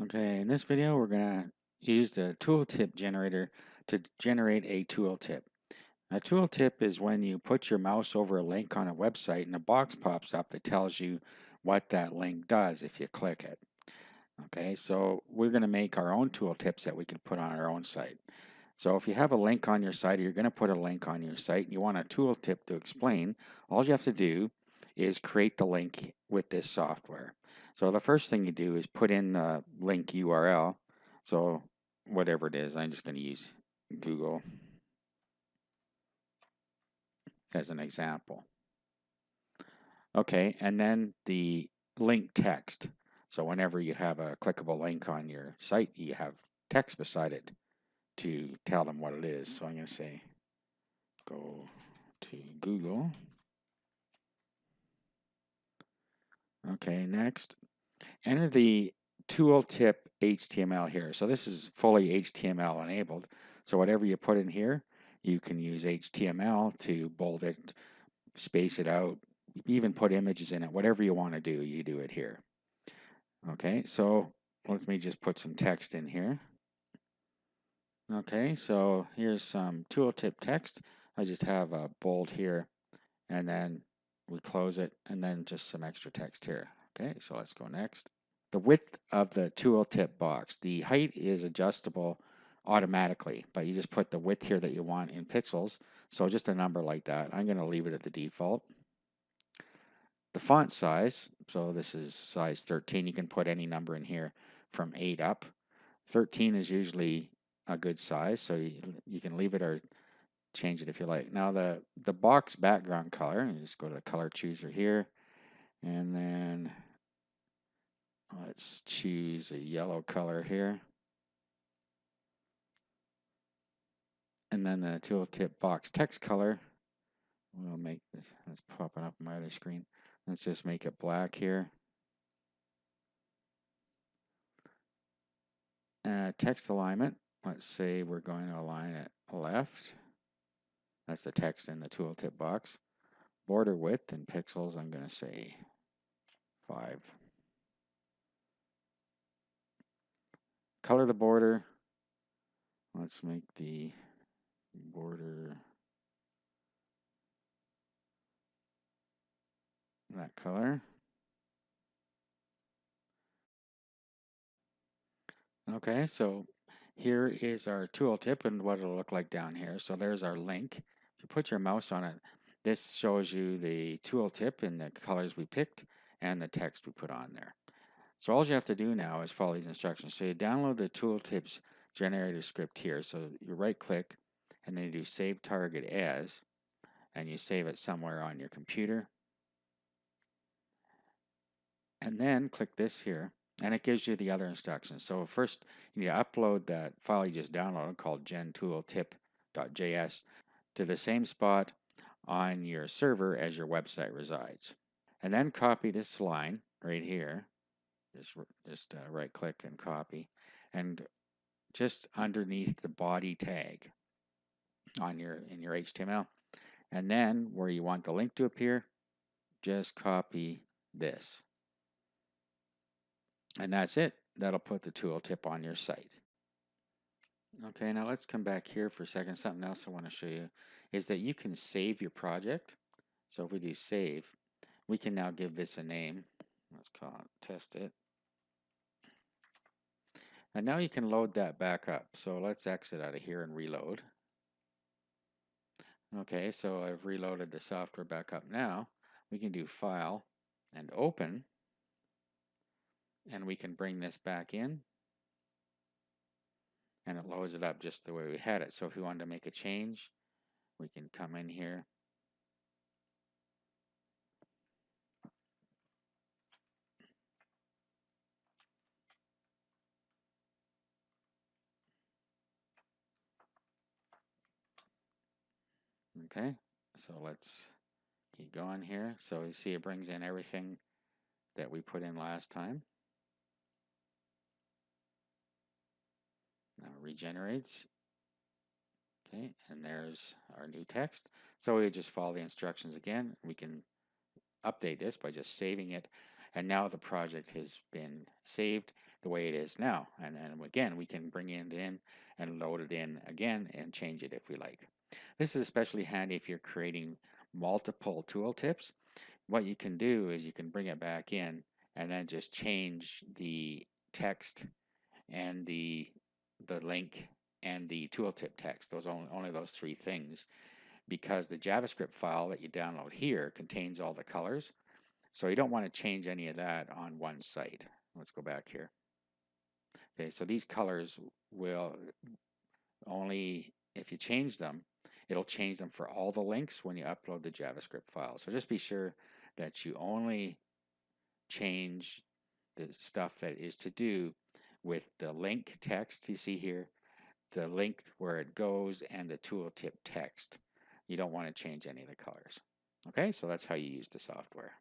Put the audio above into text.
Okay, in this video we're going to use the Tooltip Generator to generate a tooltip. A tooltip is when you put your mouse over a link on a website and a box pops up that tells you what that link does if you click it. Okay, so we're going to make our own tooltips that we can put on our own site. So if you have a link on your site or you're going to put a link on your site and you want a tooltip to explain, all you have to do is create the link with this software. So the first thing you do is put in the link URL. So whatever it is, I'm just going to use Google as an example. Okay, and then the link text. So whenever you have a clickable link on your site, you have text beside it to tell them what it is. So I'm going to say, go to Google. Okay, next, enter the Tooltip HTML here. So this is fully HTML enabled. So whatever you put in here, you can use HTML to bold it, space it out, even put images in it. Whatever you want to do, you do it here. Okay, so let me just put some text in here. Okay, so here's some tooltip text. I just have a bold here, and then we close it, and then just some extra text here. Okay, so let's go next. The width of the tooltip box. The height is adjustable automatically, but you just put the width here that you want in pixels. So just a number like that. I'm going to leave it at the default. The font size, so this is size 13. You can put any number in here from 8 up. 13 is usually a good size, so you can leave it or change it if you like. Now the box background color, you just go to the color chooser here, and then let's choose a yellow color here. And then the tooltip box text color, we'll make this, that's popping up on my other screen. Let's just make it black here. Text alignment, let's say we're going to align it left. That's the text in the tooltip box. Border width in pixels, I'm going to say 5. Color the border. Let's make the border that color. Okay, so here is our tooltip and what it'll look like down here. So there's our link. If you put your mouse on it, this shows you the tooltip in the colors we picked and the text we put on there. So all you have to do now is follow these instructions. So you download the Tooltips Generator script here. So you right click and then you do Save Target As, and you save it somewhere on your computer. And then click this here, and it gives you the other instructions. So first, you need to upload that file you just downloaded called gentooltip.js to the same spot on your server as your website resides. And then copy this line right here. Just right click and copy, and just underneath the body tag on in your HTML. And then where you want the link to appear, just copy this. And that's it. That'll put the tooltip on your site. Okay, now let's come back here for a second. Something else I want to show you is that you can save your project. So if we do save, we can now give this a name. Let's call it test it. And now you can load that back up. So let's exit out of here and reload. Okay, so I've reloaded the software back up now. We can do File and Open, and we can bring this back in, and it loads it up just the way we had it. So if we wanted to make a change, we can come in here. Okay, so let's keep going here. So you see it brings in everything that we put in last time. Now regenerates. Okay, and there's our new text. So we just follow the instructions again. We can update this by just saving it. And now the project has been saved. the way it is now. And again, we can bring it in and load it in again and change it if we like. This is especially handy if you're creating multiple tooltips. What you can do is you can bring it back in and then just change the text and the link and the tooltip text. Those only those three things, because the JavaScript file that you download here contains all the colors. So you don't want to change any of that on one site. Let's go back here. Okay, so these colors will only, if you change them, it'll change them for all the links when you upload the JavaScript file. So just be sure that you only change the stuff that is to do with the link text you see here, the link where it goes, and the tooltip text. You don't want to change any of the colors. Okay, so that's how you use the software.